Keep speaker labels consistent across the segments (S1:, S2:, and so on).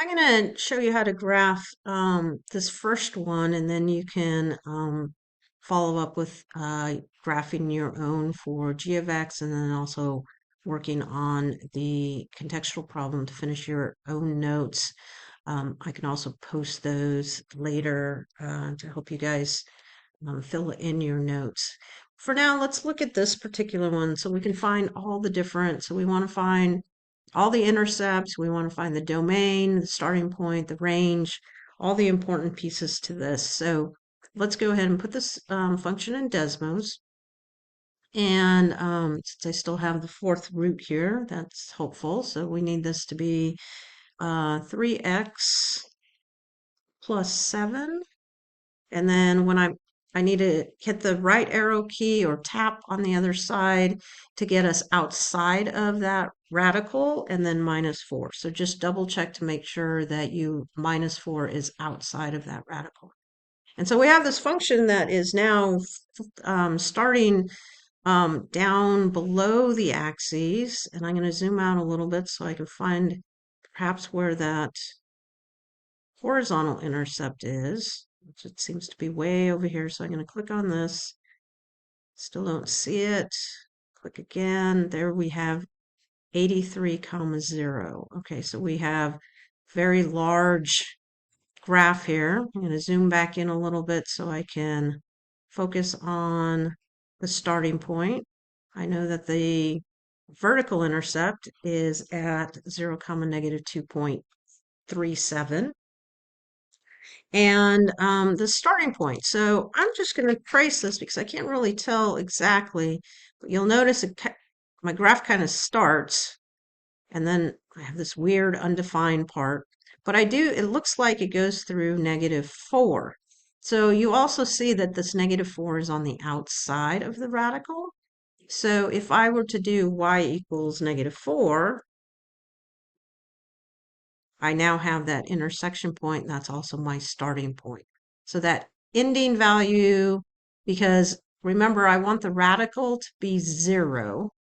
S1: I'm going to show you how to graph this first one, and then you can follow up with graphing your own for g of x, and then also working on the contextual problem to finish your own notes. I can also post those later to help you guys fill in your notes. For now, let's look at this particular one so we can find all the different. So we want to find all the intercepts. We want to find the domain, the starting point, the range, all the important pieces to this. So let's go ahead and put this function in Desmos. And since I still have the fourth root here, that's helpful. So we need this to be 3x plus 7. And then when I need to hit the right arrow key or tap on the other side to get us outside of that radical, and then -4. So just double check to make sure that you -4 is outside of that radical. And so we have this function that is now starting down below the axes. And I'm going to zoom out a little bit so I can find perhaps where that horizontal intercept is, which it seems to be way over here. So I'm going to click on this. Still don't see it. Click again. There we have 83, 0. Okay, so we have very large graph here. I'm going to zoom back in a little bit so I can focus on the starting point. I know that the vertical intercept is at 0, negative 2.37. And the starting point. So I'm just going to trace this because I can't really tell exactly, but you'll notice my graph kind of starts, and then I have this weird undefined part. But it looks like it goes through -4. So you also see that this -4 is on the outside of the radical. So if I were to do y equals -4, I now have that intersection point, and that's also my starting point. So that ending value, because remember, I want the radical to be 0.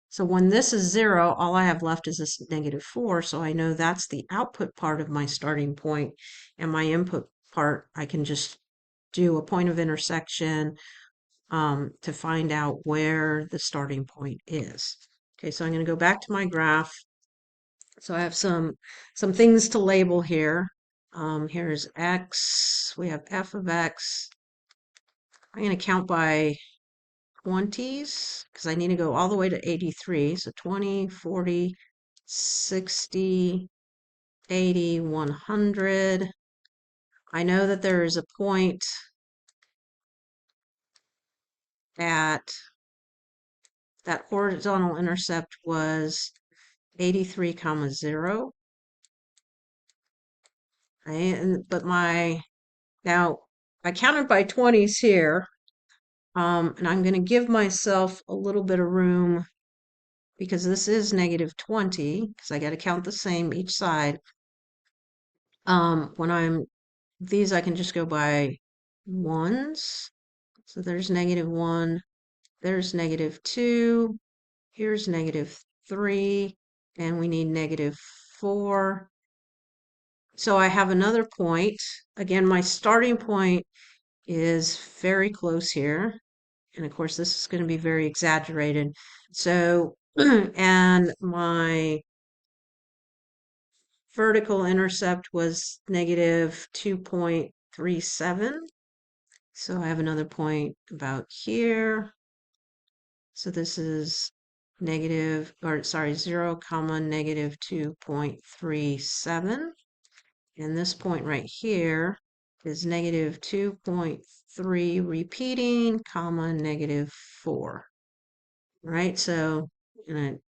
S1: So when this is 0, all I have left is this -4. So I know that's the output part of my starting point, and my input part, I can just do a point of intersection to find out where the starting point is. Okay, so I'm going to go back to my graph. So I have some things to label here. Here's x. We have f of x. I'm going to count by 20s because I need to go all the way to 83. So 20, 40, 60, 80, 100. I know that there is a point at that horizontal intercept was 83, 0. But now I counted by 20s here. And I'm going to give myself a little bit of room because this is -20 because I got to count the same each side. These I can just go by ones. So there's -1, there's -2, here's -3, and we need -4. So I have another point. Again, my starting point is very close here. And of course, this is going to be very exaggerated. So, and my vertical intercept was -2.37. So I have another point about here. So this is 0, -2.37. And this point right here is -2.3 repeating, -4. Right? So I'm going to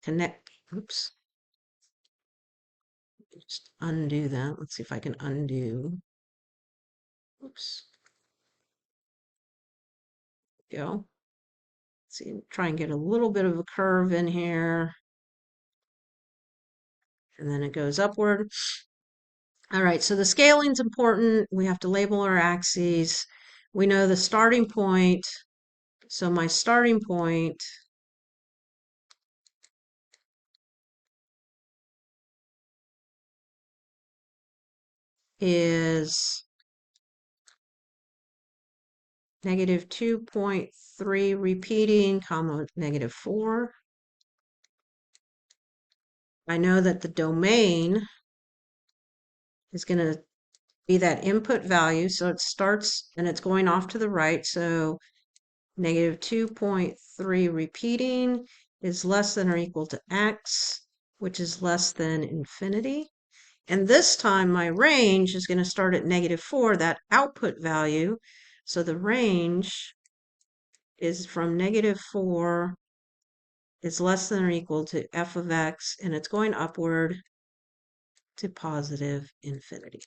S1: connect, oops, just undo that. Let's see if I can undo. Oops. Go. See, try and get a little bit of a curve in here. And then it goes upward. All right, so the scaling's important. We have to label our axes. We know the starting point. So my starting point is negative 2.3 repeating, comma, negative 4. I know that the domain is going to be that input value. So it starts and it's going off to the right. So negative 2.3 repeating is less than or equal to x, which is less than infinity. And this time my range is going to start at negative 4, that output value. So the range is from negative 4 is less than or equal to f of x, and it's going upward to positive infinity.